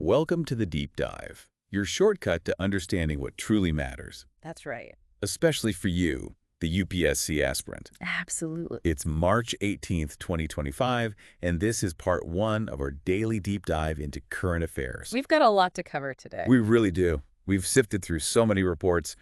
Welcome to the Deep Dive, your shortcut to understanding what truly matters. That's right. Especially for you, the UPSC aspirant. Absolutely. It's March 18th, 2025, and this is part 1 of our daily deep dive into current affairs. We've got a lot to cover today. We really do. We've sifted through so many reports,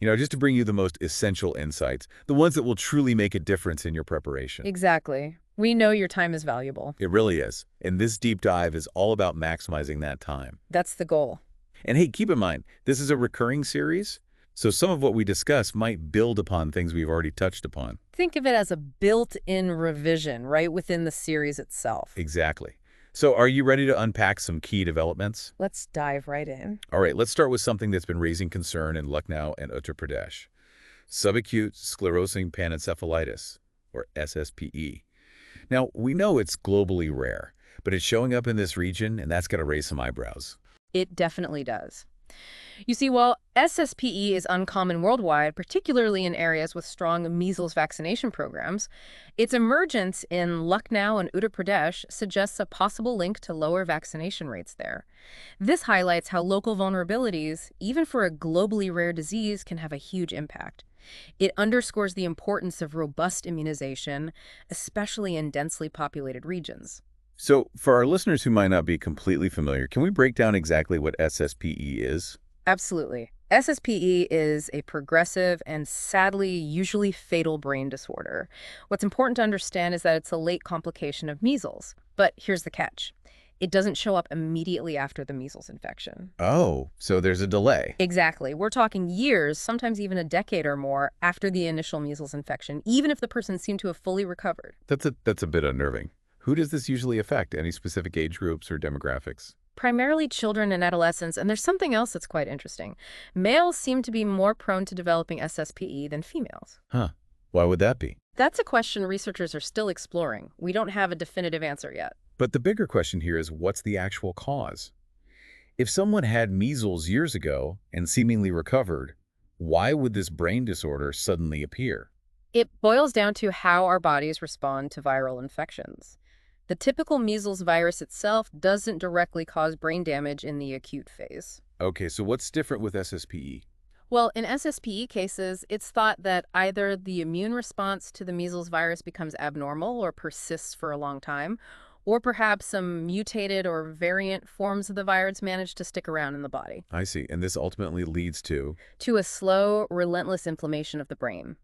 just to bring you the most essential insights, the ones that will truly make a difference in your preparation. Exactly. We know your time is valuable. It really is. And this deep dive is all about maximizing that time. That's the goal. And hey, keep in mind, this is a recurring series, so some of what we discuss might build upon things we've already touched upon. Think of it as a built-in revision right within the series itself. Exactly. So are you ready to unpack some key developments? Let's dive right in. All right, let's start with something that's been raising concern in Lucknow and Uttar Pradesh. Subacute Sclerosing Panencephalitis, or SSPE. Now, we know it's globally rare, but it's showing up in this region, and that's got to raise some eyebrows. It definitely does. You see, while SSPE is uncommon worldwide, particularly in areas with strong measles vaccination programs, its emergence in Lucknow and Uttar Pradesh suggests a possible link to lower vaccination rates there. This highlights how local vulnerabilities, even for a globally rare disease, can have a huge impact. It underscores the importance of robust immunization, especially in densely populated regions. So, for our listeners who might not be completely familiar, can we break down exactly what SSPE is? Absolutely. SSPE is a progressive and sadly usually fatal brain disorder. What's important to understand is that it's a late complication of measles. But here's the catch. It doesn't show up immediately after the measles infection. Oh, so there's a delay. Exactly. We're talking years, sometimes even a decade or more, after the initial measles infection, even if the person seemed to have fully recovered. That's a bit unnerving. Who does this usually affect? Any specific age groups or demographics? Primarily children and adolescents, and there's something else that's quite interesting. Males seem to be more prone to developing SSPE than females. Huh. Why would that be? That's a question researchers are still exploring. We don't have a definitive answer yet. But the bigger question here is, what's the actual cause? If someone had measles years ago and seemingly recovered, why would this brain disorder suddenly appear? It boils down to how our bodies respond to viral infections. The typical measles virus itself doesn't directly cause brain damage in the acute phase. Okay, so what's different with SSPE? Well, in SSPE cases, it's thought that either the immune response to the measles virus becomes abnormal or persists for a long time, or perhaps some mutated or variant forms of the virus manage to stick around in the body. I see, and this ultimately leads to a slow, relentless inflammation of the brain.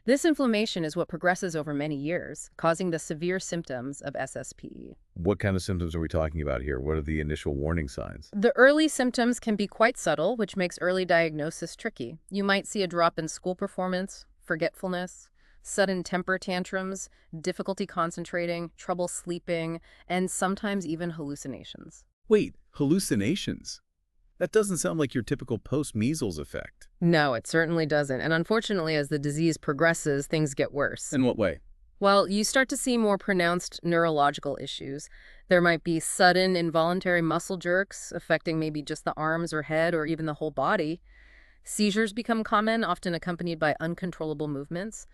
This inflammation is what progresses over many years, causing the severe symptoms of SSPE. What kind of symptoms are we talking about here? What are the initial warning signs? The early symptoms can be quite subtle, which makes early diagnosis tricky. You might see a drop in school performance, forgetfulness, sudden temper tantrums, difficulty concentrating, trouble sleeping, and sometimes even hallucinations. Wait, hallucinations? That doesn't sound like your typical post-measles effect. No, it certainly doesn't. And unfortunately, as the disease progresses, things get worse. In what way? Well, you start to see more pronounced neurological issues. There might be sudden involuntary muscle jerks affecting maybe just the arms or head or even the whole body. Seizures become common, often accompanied by uncontrollable movements.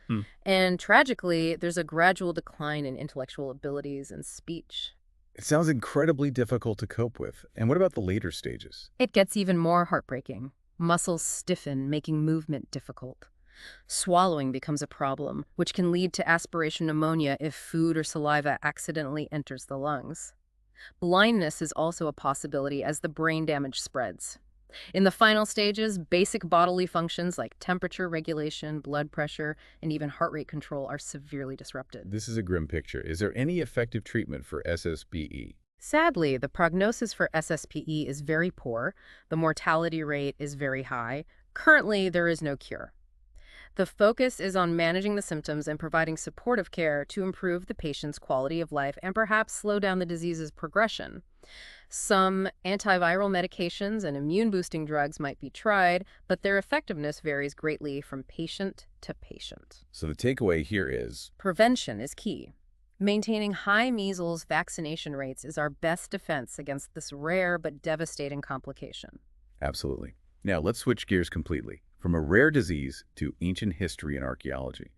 And tragically, there's a gradual decline in intellectual abilities and speech. It sounds incredibly difficult to cope with. And what about the later stages? It gets even more heartbreaking. Muscles stiffen, making movement difficult. Swallowing becomes a problem, which can lead to aspiration pneumonia if food or saliva accidentally enters the lungs. Blindness is also a possibility as the brain damage spreads. In the final stages, basic bodily functions like temperature regulation, blood pressure, and even heart rate control are severely disrupted. This is a grim picture. Is there any effective treatment for SSPE? Sadly, the prognosis for SSPE is very poor. The mortality rate is very high. Currently, there is no cure. The focus is on managing the symptoms and providing supportive care to improve the patient's quality of life and perhaps slow down the disease's progression. Some antiviral medications and immune-boosting drugs might be tried, but their effectiveness varies greatly from patient to patient. So the takeaway here is prevention is key. Maintaining high measles vaccination rates is our best defense against this rare but devastating complication. absolutely. Now let's switch gears completely. From a rare disease to ancient history and archaeology.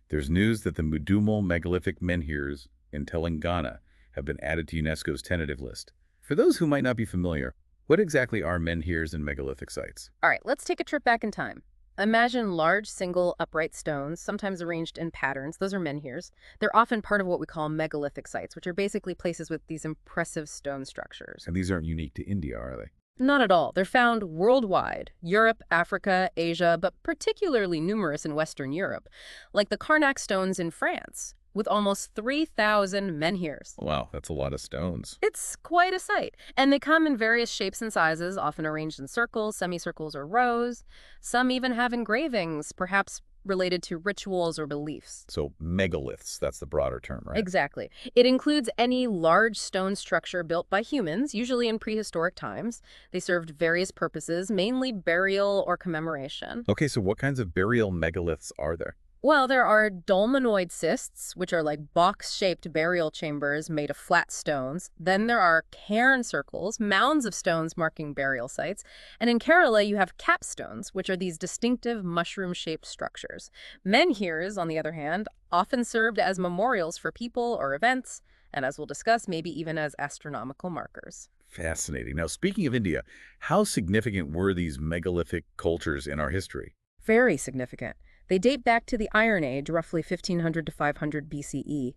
There's news that the Mudumal Megalithic Menhirs in Telangana have been added to UNESCO's tentative list. For those who might not be familiar, what exactly are menhirs and megalithic sites? All right, let's take a trip back in time. Imagine large single upright stones, sometimes arranged in patterns. Those are menhirs. They're often part of what we call megalithic sites, which are basically places with these impressive stone structures. And these aren't unique to India, are they? Not at all. They're found worldwide, Europe, Africa, Asia, but particularly numerous in Western Europe, like the Karnak stones in France, with almost 3,000 menhirs. Wow, that's a lot of stones. It's quite a sight. And they come in various shapes and sizes, often arranged in circles, semicircles, or rows. Some even have engravings, perhaps related to rituals or beliefs. So megaliths, that's the broader term, right? Exactly. It includes any large stone structure built by humans, usually in prehistoric times. They served various purposes, mainly burial or commemoration. Okay, so what kinds of burial megaliths are there? Well, there are dolmenoid cists, which are like box-shaped burial chambers made of flat stones. Then there are cairn circles, mounds of stones marking burial sites. And in Kerala, you have capstones, which are these distinctive mushroom-shaped structures. Menhirs, on the other hand, often served as memorials for people or events, and as we'll discuss, maybe even as astronomical markers. Fascinating. Now, speaking of India, how significant were these megalithic cultures in our history? Very significant. They date back to the Iron Age, roughly 1500 to 500 BCE.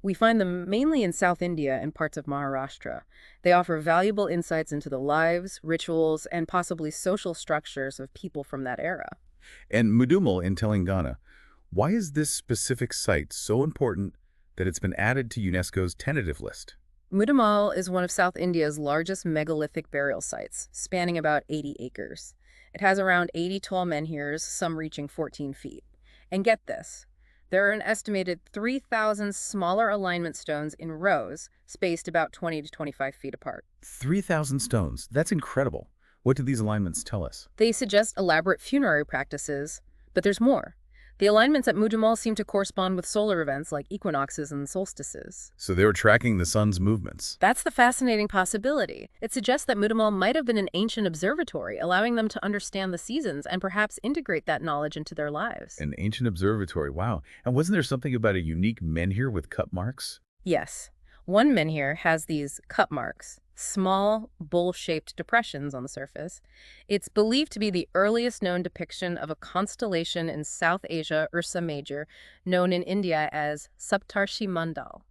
We find them mainly in South India and parts of Maharashtra. They offer valuable insights into the lives, rituals, and possibly social structures of people from that era. And Mudumal in Telangana, why is this specific site so important that it's been added to UNESCO's tentative list? Mudumal is one of South India's largest megalithic burial sites, spanning about 80 acres. It has around 80 tall menhirs, some reaching 14 feet. And get this, there are an estimated 3,000 smaller alignment stones in rows, spaced about 20 to 25 feet apart. 3,000 stones. That's incredible. What do these alignments tell us? They suggest elaborate funerary practices, but there's more. The alignments at Mudumal seem to correspond with solar events like equinoxes and solstices. So they were tracking the sun's movements. That's the fascinating possibility. It suggests that Mudumal might have been an ancient observatory, allowing them to understand the seasons and perhaps integrate that knowledge into their lives. An ancient observatory, wow. And wasn't there something about a unique menhir with cut marks? Yes. One menhir has these cut marks, small, bowl-shaped depressions on the surface. It's believed to be the earliest known depiction of a constellation in South Asia, Ursa Major, known in India as Saptarshi Mandal.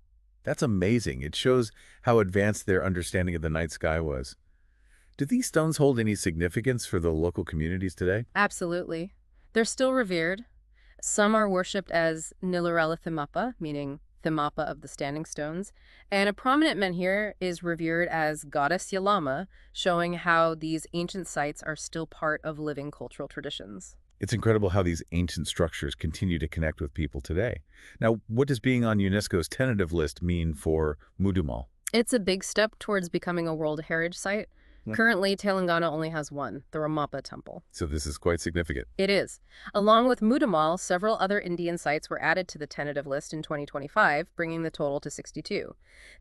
That's amazing. It shows how advanced their understanding of the night sky was. Do these stones hold any significance for the local communities today? Absolutely. They're still revered. Some are worshipped as Nilarela Thimappa, meaning Thimappa of the standing stones, and a prominent menhir is revered as Goddess Yalama, showing how these ancient sites are still part of living cultural traditions. It's incredible how these ancient structures continue to connect with people today. Now, what does being on UNESCO's tentative list mean for Mudumal? It's a big step towards becoming a World Heritage Site. Currently, Telangana only has one, the Ramappa Temple. So this is quite significant. It is. Along with Mudumal, several other Indian sites were added to the tentative list in 2025, bringing the total to 62.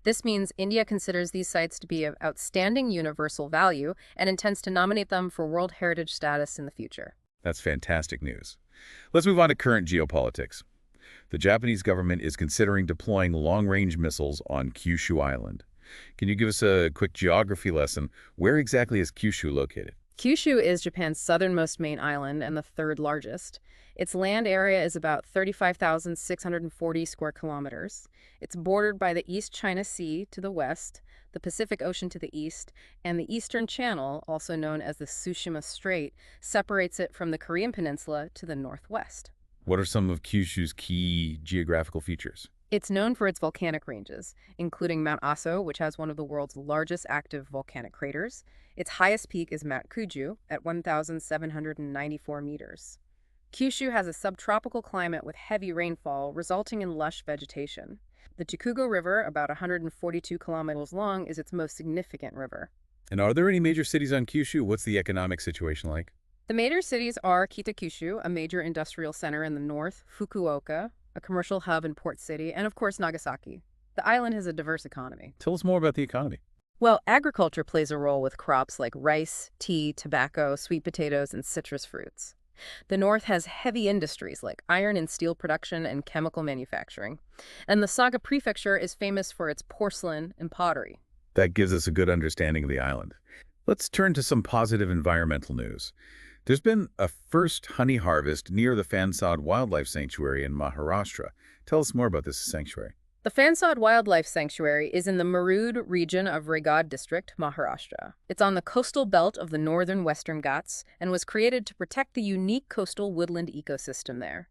This means India considers these sites to be of outstanding universal value and intends to nominate them for World Heritage status in the future. That's fantastic news. Let's move on to current geopolitics. The Japanese government is considering deploying long-range missiles on Kyushu Island. Can you give us a quick geography lesson? Where exactly is Kyushu located? Kyushu is Japan's southernmost main island and the third largest. Its land area is about 35,640 square kilometers. It's bordered by the East China Sea to the west, the Pacific Ocean to the east, and the Eastern Channel, also known as the Tsushima Strait, separates it from the Korean Peninsula to the northwest. What are some of Kyushu's key geographical features? It's known for its volcanic ranges, including Mount Aso, which has one of the world's largest active volcanic craters. Its highest peak is Mount Kuju at 1,794 meters. Kyushu has a subtropical climate with heavy rainfall, resulting in lush vegetation. The Chikugo River, about 142 kilometers long, is its most significant river. And are there any major cities on Kyushu? What's the economic situation like? The major cities are Kitakyushu, a major industrial center in the north, Fukuoka, a commercial hub and port city, and of course Nagasaki. The island has a diverse economy. Tell us more about the economy. Well, agriculture plays a role with crops like rice, tea, tobacco, sweet potatoes, and citrus fruits. The north has heavy industries like iron and steel production and chemical manufacturing. And the Saga Prefecture is famous for its porcelain and pottery. That gives us a good understanding of the island. Let's turn to some positive environmental news. There's been a first honey harvest near the Phansad Wildlife Sanctuary in Maharashtra. Tell us more about this sanctuary. The Phansad Wildlife Sanctuary is in the Murud region of Raigad district, Maharashtra. It's on the coastal belt of the northern Western Ghats and was created to protect the unique coastal woodland ecosystem there.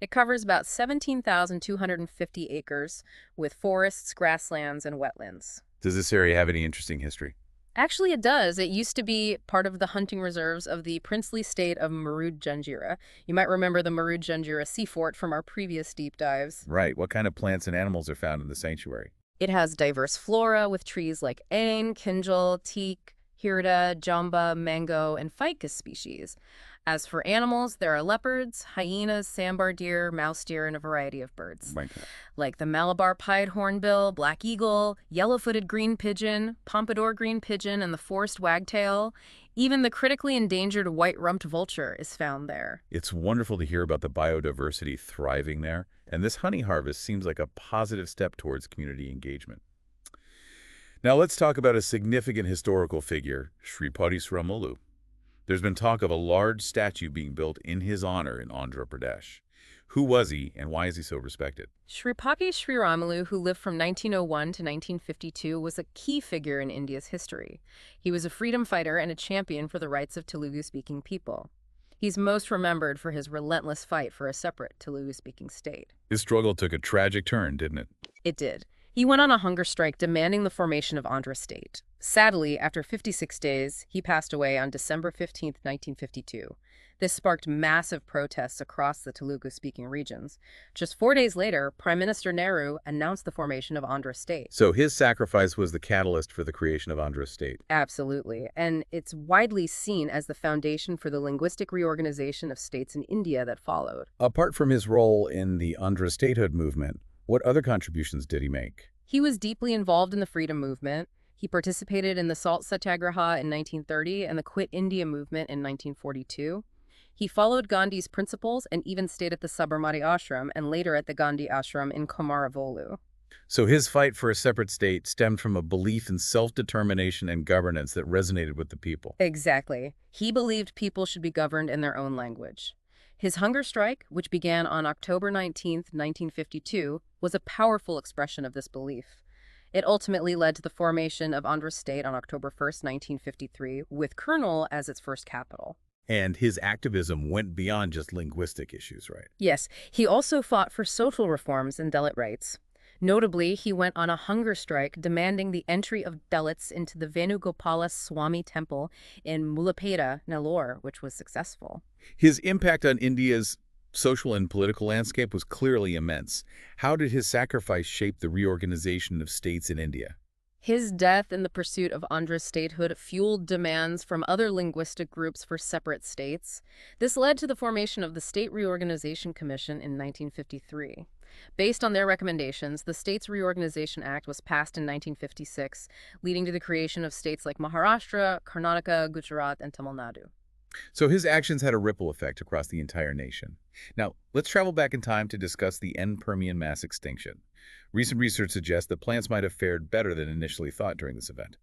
It covers about 17,250 acres with forests, grasslands, and wetlands. Does this area have any interesting history? Actually, it does. It used to be part of the hunting reserves of the princely state of Murud Janjira. You might remember the Murud Janjira sea fort from our previous deep dives. Right. What kind of plants and animals are found in the sanctuary? It has diverse flora with trees like ain, kinjal, teak, hirda, jamba, mango, and ficus species. As for animals, there are leopards, hyenas, sambar deer, mouse deer, and a variety of birds. My God. Like the Malabar pied hornbill, black eagle, yellow-footed green pigeon, pompadour green pigeon, and the forest wagtail. Even the critically endangered white-rumped vulture is found there. It's wonderful to hear about the biodiversity thriving there, and this honey harvest seems like a positive step towards community engagement. Now let's talk about a significant historical figure, Sri Potti Sriramulu. There's been talk of a large statue being built in his honor in Andhra Pradesh. Who was he, and why is he so respected? Sri Potti Sriramulu, who lived from 1901 to 1952, was a key figure in India's history. He was a freedom fighter and a champion for the rights of Telugu-speaking people. He's most remembered for his relentless fight for a separate Telugu-speaking state. His struggle took a tragic turn, didn't it? It did. He went on a hunger strike demanding the formation of Andhra State. Sadly, after 56 days, he passed away on December 15, 1952. This sparked massive protests across the Telugu-speaking regions. Just 4 days later, Prime Minister Nehru announced the formation of Andhra State. So his sacrifice was the catalyst for the creation of Andhra State. Absolutely. And it's widely seen as the foundation for the linguistic reorganization of states in India that followed. Apart from his role in the Andhra statehood movement, what other contributions did he make? He was deeply involved in the freedom movement. He participated in the Salt Satyagraha in 1930 and the Quit India movement in 1942. He followed Gandhi's principles and even stayed at the Sabarmati Ashram and later at the Gandhi Ashram in Komaravolu. So his fight for a separate state stemmed from a belief in self-determination and governance that resonated with the people. Exactly. He believed people should be governed in their own language. His hunger strike, which began on October 19, 1952, was a powerful expression of this belief. It ultimately led to the formation of Andhra State on October 1, 1953, with Kurnool as its first capital. And his activism went beyond just linguistic issues, right? Yes, he also fought for social reforms and Dalit rights. Notably, he went on a hunger strike demanding the entry of Dalits into the Venugopala Swami temple in Mullapettah, Nellore, which was successful. His impact on India's social and political landscape was clearly immense. How did his sacrifice shape the reorganization of states in India? His death in the pursuit of Andhra statehood fueled demands from other linguistic groups for separate states. This led to the formation of the State Reorganization Commission in 1953. Based on their recommendations, the States Reorganization Act was passed in 1956, leading to the creation of states like Maharashtra, Karnataka, Gujarat, and Tamil Nadu. So his actions had a ripple effect across the entire nation. Now, let's travel back in time to discuss the end Permian mass extinction. Recent research suggests that plants might have fared better than initially thought during this event.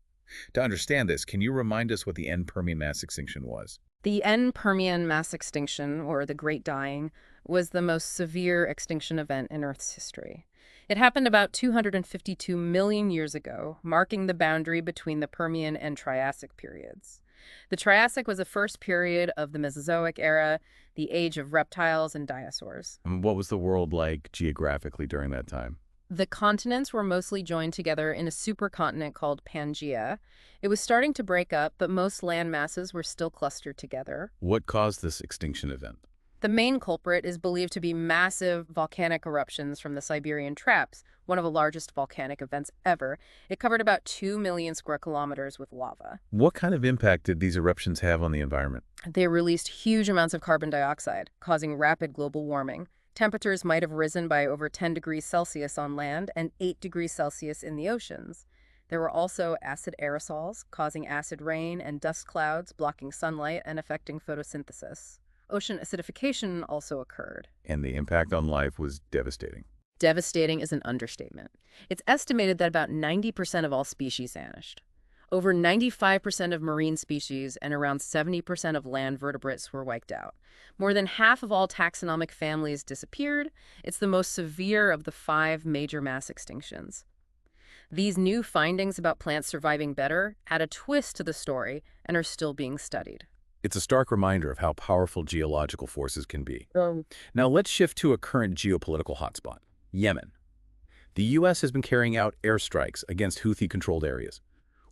To understand this, can you remind us what the end Permian mass extinction was? The end Permian mass extinction, or the Great Dying, was the most severe extinction event in Earth's history. It happened about 252 million years ago, marking the boundary between the Permian and Triassic periods. The Triassic was the first period of the Mesozoic era, the age of reptiles and dinosaurs. And what was the world like geographically during that time? The continents were mostly joined together in a supercontinent called Pangaea. It was starting to break up, but most land masses were still clustered together. What caused this extinction event? The main culprit is believed to be massive volcanic eruptions from the Siberian Traps, one of the largest volcanic events ever. It covered about 2 million square kilometers with lava. What kind of impact did these eruptions have on the environment? They released huge amounts of carbon dioxide, causing rapid global warming. Temperatures might have risen by over 10 degrees Celsius on land and 8 degrees Celsius in the oceans. There were also acid aerosols, causing acid rain and dust clouds, blocking sunlight and affecting photosynthesis. Ocean acidification also occurred. And the impact on life was devastating. Devastating is an understatement. It's estimated that about 90% of all species vanished. Over 95% of marine species and around 70% of land vertebrates were wiped out. More than half of all taxonomic families disappeared. It's the most severe of the 5 major mass extinctions. These new findings about plants surviving better add a twist to the story and are still being studied. It's a stark reminder of how powerful geological forces can be. Now let's shift to a current geopolitical hotspot, Yemen. The U.S. has been carrying out airstrikes against Houthi-controlled areas.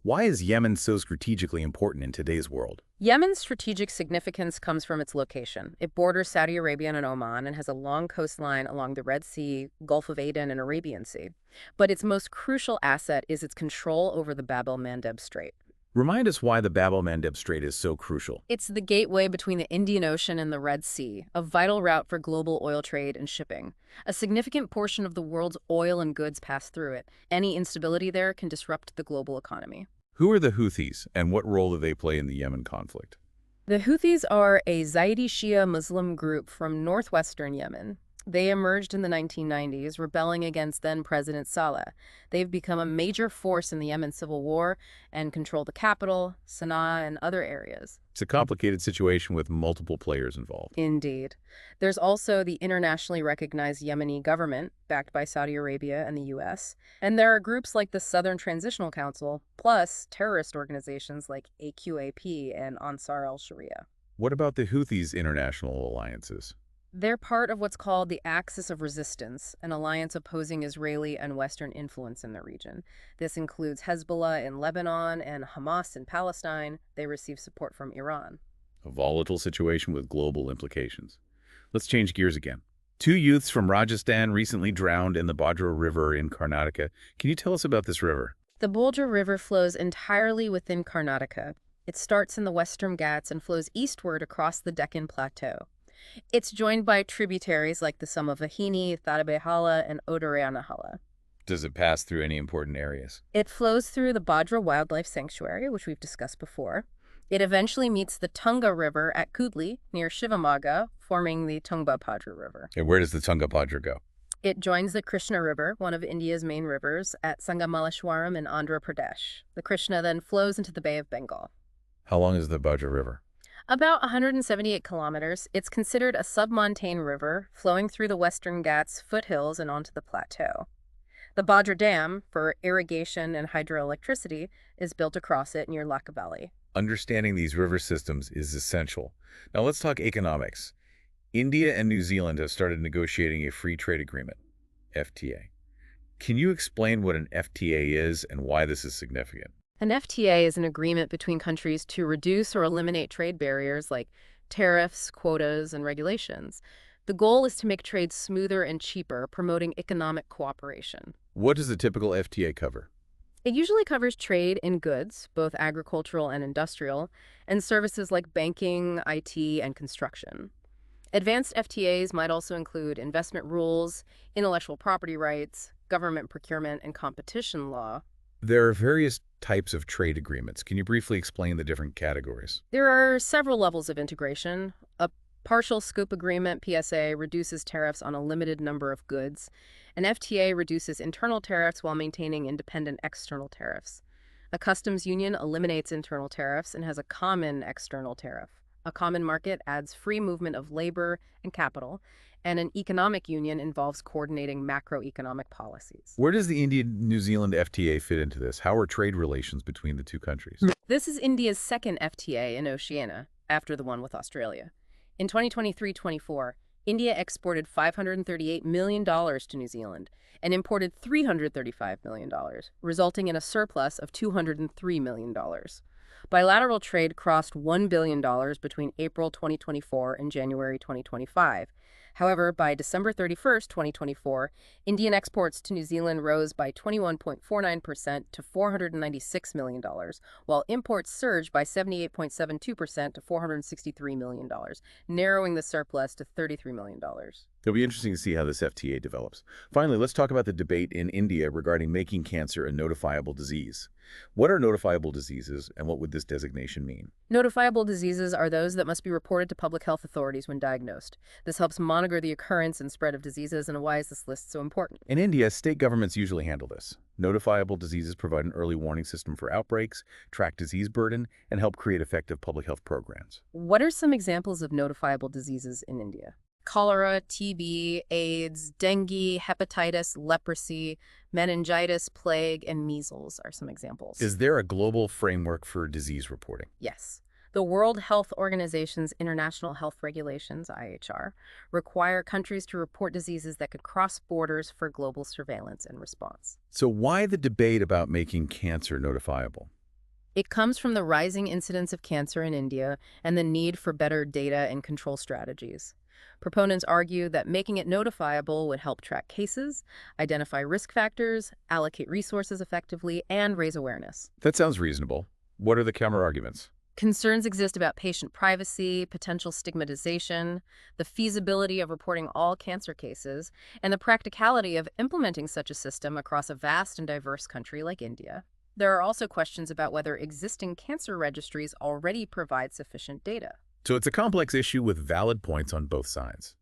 Why is Yemen so strategically important in today's world? Yemen's strategic significance comes from its location. It borders Saudi Arabia and Oman and has a long coastline along the Red Sea, Gulf of Aden, and Arabian Sea. But its most crucial asset is its control over the Bab el-Mandeb Strait. Remind us why the Bab el-Mandeb Strait is so crucial. It's the gateway between the Indian Ocean and the Red Sea, a vital route for global oil trade and shipping. A significant portion of the world's oil and goods pass through it. Any instability there can disrupt the global economy. Who are the Houthis, and what role do they play in the Yemen conflict? The Houthis are a Zaidi Shia Muslim group from northwestern Yemen. They emerged in the 1990s, rebelling against then-President Saleh. They've become a major force in the Yemen civil war and control the capital, Sana'a, and other areas. It's a complicated situation with multiple players involved. Indeed. There's also the internationally recognized Yemeni government, backed by Saudi Arabia and the U.S., and there are groups like the Southern Transitional Council, plus terrorist organizations like AQAP and Ansar al-Sharia. What about the Houthis' international alliances? They're part of what's called the Axis of Resistance, an alliance opposing Israeli and Western influence in the region. This includes Hezbollah in Lebanon and Hamas in Palestine. They receive support from Iran. A volatile situation with global implications. Let's change gears again. 2 youths from Rajasthan recently drowned in the Bhadra River in Karnataka. Can you tell us about this river? The Bhadra River flows entirely within Karnataka. It starts in the Western Ghats and flows eastward across the Deccan Plateau. It's joined by tributaries like the Samavahini, Thadabehala, and Odoranahala. Does it pass through any important areas? It flows through the Bhadra Wildlife Sanctuary, which we've discussed before. It eventually meets the Tunga River at Kudli, near Shivamogga, forming the Tungabhadra River. And where does the Tungabhadra go? It joins the Krishna River, one of India's main rivers, at Sangamaleshwaram in Andhra Pradesh. The Krishna then flows into the Bay of Bengal. How long is the Bhadra River? About 178 kilometers. It's considered a submontane river, flowing through the Western Ghats foothills and onto the plateau. The Bhadra Dam, for irrigation and hydroelectricity, is built across it near Lakha Valley. Understanding these river systems is essential. Now let's talk economics. India and New Zealand have started negotiating a free trade agreement, FTA. Can you explain what an FTA is and why this is significant? An FTA is an agreement between countries to reduce or eliminate trade barriers like tariffs, quotas, and regulations. The goal is to make trade smoother and cheaper, promoting economic cooperation. What does the typical FTA cover? It usually covers trade in goods, both agricultural and industrial, and services like banking, IT, and construction. Advanced FTAs might also include investment rules, intellectual property rights, government procurement, and competition law. There are various types of trade agreements. Can you briefly explain the different categories? There are several levels of integration. A partial scope agreement, PSA, reduces tariffs on a limited number of goods. An FTA reduces internal tariffs while maintaining independent external tariffs. A customs union eliminates internal tariffs and has a common external tariff. A common market adds free movement of labor and capital, and an economic union involves coordinating macroeconomic policies. Where does the India-New Zealand FTA fit into this? How are trade relations between the two countries? This is India's second FTA in Oceania, after the one with Australia. In 2023-24, India exported $538 million to New Zealand and imported $335 million, resulting in a surplus of $203 million. Bilateral trade crossed $1 billion between April 2024 and January 2025. However, by December 31, 2024, Indian exports to New Zealand rose by 21.49% to $496 million, while imports surged by 78.72% to $463 million, narrowing the surplus to $33 million. It'll be interesting to see how this FTA develops. Finally, let's talk about the debate in India regarding making cancer a notifiable disease. What are notifiable diseases, and what would this designation mean? Notifiable diseases are those that must be reported to public health authorities when diagnosed. This helps monitor monitor the occurrence and spread of diseases, and why is this list so important? In India, state governments usually handle this. Notifiable diseases provide an early warning system for outbreaks, track disease burden, and help create effective public health programs. What are some examples of notifiable diseases in India? Cholera, TB, AIDS, dengue, hepatitis, leprosy, meningitis, plague, and measles are some examples. Is there a global framework for disease reporting? Yes. The World Health Organization's International Health Regulations, IHR, require countries to report diseases that could cross borders for global surveillance and response. So why the debate about making cancer notifiable? It comes from the rising incidence of cancer in India and the need for better data and control strategies. Proponents argue that making it notifiable would help track cases, identify risk factors, allocate resources effectively, and raise awareness. That sounds reasonable. What are the counterarguments? Concerns exist about patient privacy, potential stigmatization, the feasibility of reporting all cancer cases, and the practicality of implementing such a system across a vast and diverse country like India. There are also questions about whether existing cancer registries already provide sufficient data. So it's a complex issue with valid points on both sides.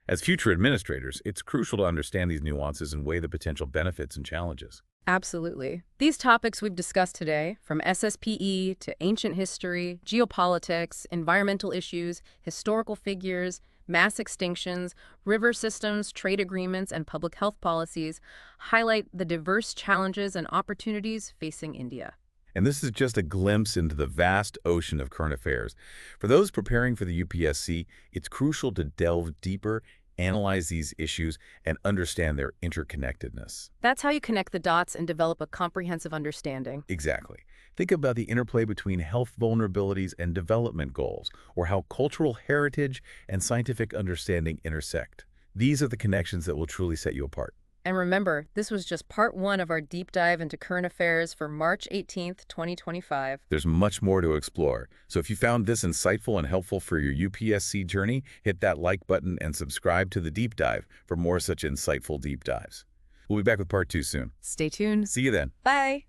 As future administrators, it's crucial to understand these nuances and weigh the potential benefits and challenges. Absolutely. These topics we've discussed today, from SSPE to ancient history, geopolitics, environmental issues, historical figures, mass extinctions, river systems, trade agreements, and public health policies, highlight the diverse challenges and opportunities facing India. And this is just a glimpse into the vast ocean of current affairs. For those preparing for the UPSC, it's crucial to delve deeper, analyze these issues, and understand their interconnectedness. That's how you connect the dots and develop a comprehensive understanding. Exactly. Think about the interplay between health vulnerabilities and development goals, or how cultural heritage and scientific understanding intersect. These are the connections that will truly set you apart. And remember, this was just part one of our deep dive into current affairs for March 18th, 2025. There's much more to explore. So if you found this insightful and helpful for your UPSC journey, hit that like button and subscribe to the deep dive for more such insightful deep dives. We'll be back with part 2 soon. Stay tuned. See you then. Bye.